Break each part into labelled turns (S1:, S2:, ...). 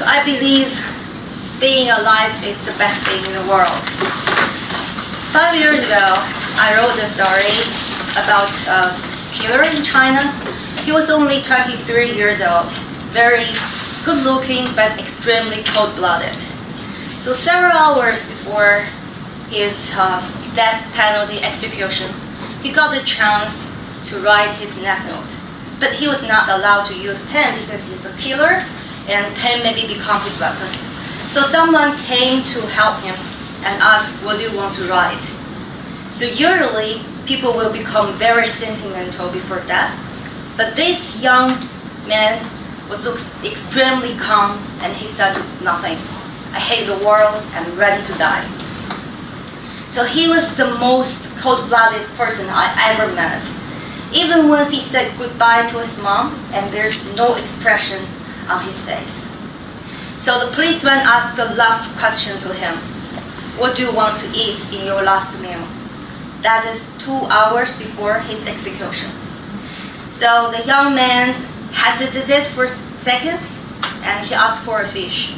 S1: So I believe being alive is the best thing in the world. 5 years ago, I wrote a story about a killer in China. He was only 23 years old, very good looking but extremely cold-blooded. So several hours before his death penalty execution, he got a chance to write his death note. But he was not allowed to use pen because he's a killer and pen maybe become his weapon. So someone came to help him and asked, what do you want to write? So usually people will become very sentimental before death. But this young man looks extremely calm and he said nothing. I hate the world and ready to die. So he was the most cold-blooded person I ever met. Even when he said goodbye to his mom and there's no expression on his face. So the policeman asked the last question to him. What do you want to eat in your last meal? That is 2 hours before his execution. So the young man hesitated for seconds and he asked for a fish.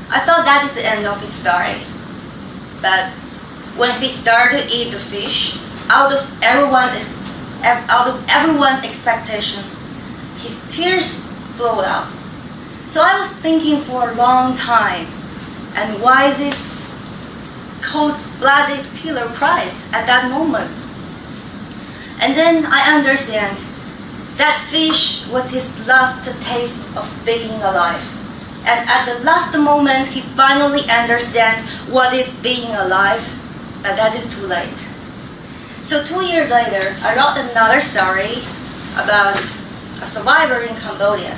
S1: I thought that is the end of his story. But when he started to eat the fish, out of everyone's expectation, his tears flowed out. So I was thinking for a long time, and why this cold-blooded killer cried at that moment. And then I understand that fish was his last taste of being alive. And at the last moment, he finally understands what is being alive, but that is too late. So 2 years later, I wrote another story about a survivor in Cambodia.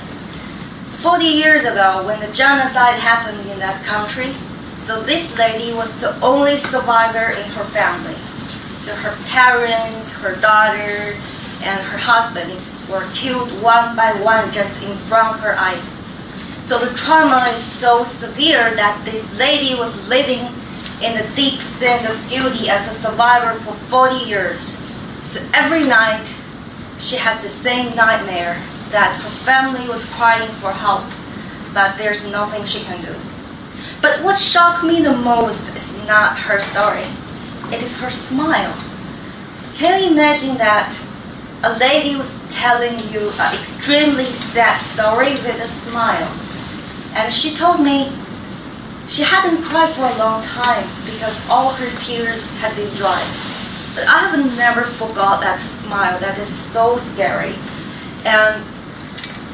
S1: So 40 years ago, when the genocide happened in that country, so this lady was the only survivor in her family. So her parents, her daughter, and her husband were killed one by one just in front of her eyes. So the trauma is so severe that this lady was living in a deep sense of guilty as a survivor for 40 years. So every night, she had the same nightmare that her family was crying for help, but there's nothing she can do. But what shocked me the most is not her story. It is her smile. Can you imagine that a lady was telling you an extremely sad story with a smile? And she told me she hadn't cried for a long time because all her tears had been dry. But I have never forgot that smile. That is so scary. And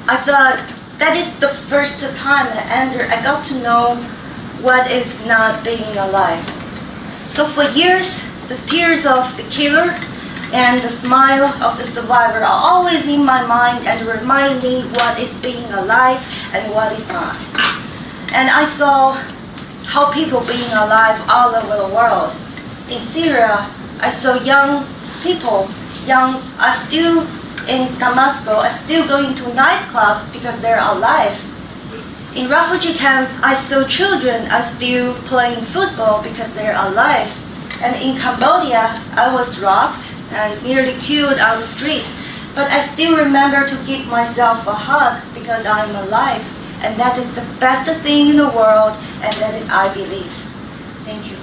S1: I thought that is the first time that I got to know what is not being alive. So for years, the tears of the killer and the smile of the survivor are always in my mind and remind me what is being alive and what is not. And I saw how people being alive all over the world. In Syria, I saw young people, are still in Damascus, are still going to nightclub because they're alive. In refugee camps, I saw children are still playing football because they're alive. And in Cambodia, I was robbed and nearly killed on the street. But I still remember to give myself a hug because I'm alive. And that is the best thing in the world, and that is I believe. Thank you.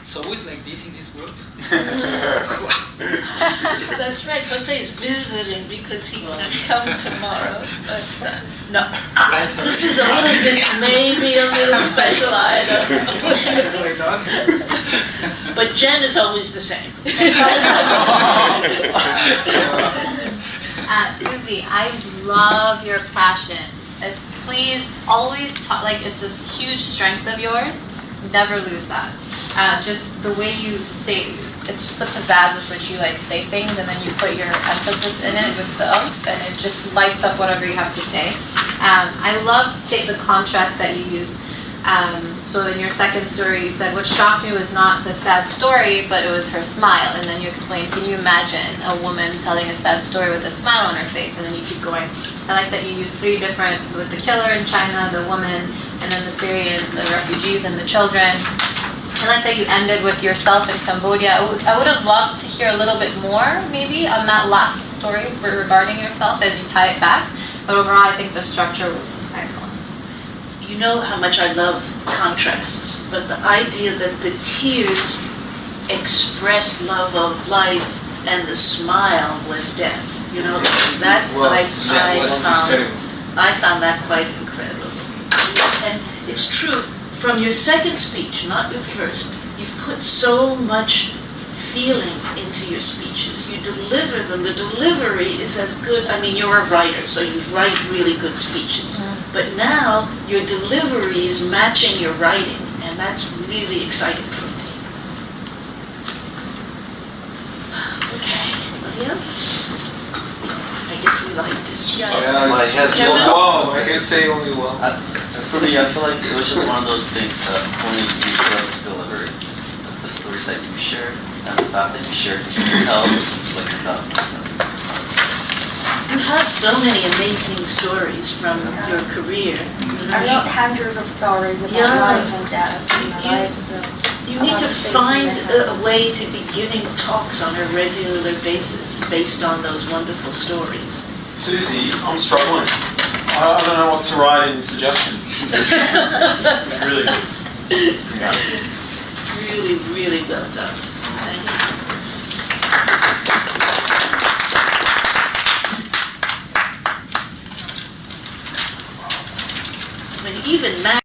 S2: It's always like this in this group.
S3: That's right. Jose is visiting because he can't come tomorrow. But no, this is a little bit, maybe a little special item. But Jen is always the same.
S4: Susie, I love your passion. Please always talk, like it's a huge strength of yours. Never lose that. Just the way you say, it's just the pizzazz with which you like say things, and then you put your emphasis in it with the oomph, and it just lights up whatever you have to say. I love the contrast that you use. So in your second story, you said what shocked me was not the sad story, but it was her smile. And then you explained, can you imagine a woman telling a sad story with a smile on her face? And then you keep going. I like that you use three different, with the killer in China, the woman, and then the Syrian, the refugees, and the children. I like that you ended with yourself in Cambodia. I would have loved to hear a little bit more, maybe, on that last story regarding yourself as you tie it back. But overall, I think the structure was excellent.
S3: You know how much I love contrasts, but the idea that the tears expressed love of life and the smile was death. You know, that I found that quite incredible. And it's true, from your second speech, not your first, you've put so much feeling into your speeches. You deliver them. The delivery is as good. I mean, you're a writer, so you write really good speeches. But now your delivery is matching your writing, and that's really exciting for me. Okay, anybody else? I guess we like to see.
S2: My head's
S3: Kevin?
S2: whoa, I can say only well.
S5: For me, I feel like it was just one of those things that only you could deliver. The stories that you shared, and the fact that you shared the storytells, like about.
S3: You have so many amazing stories from your career.
S1: I wrote hundreds of stories about
S3: Yeah.
S1: life and death in my life. So
S3: You
S1: a
S3: need
S1: lot
S3: to
S1: of things
S3: find
S1: in there.
S3: a way to be giving talks on a regular basis based on those wonderful stories.
S6: Susie, I'm struggling. I don't know what to write in suggestions. It's really good. Yeah.
S3: Really, really well done. Thank you. I mean, even Matt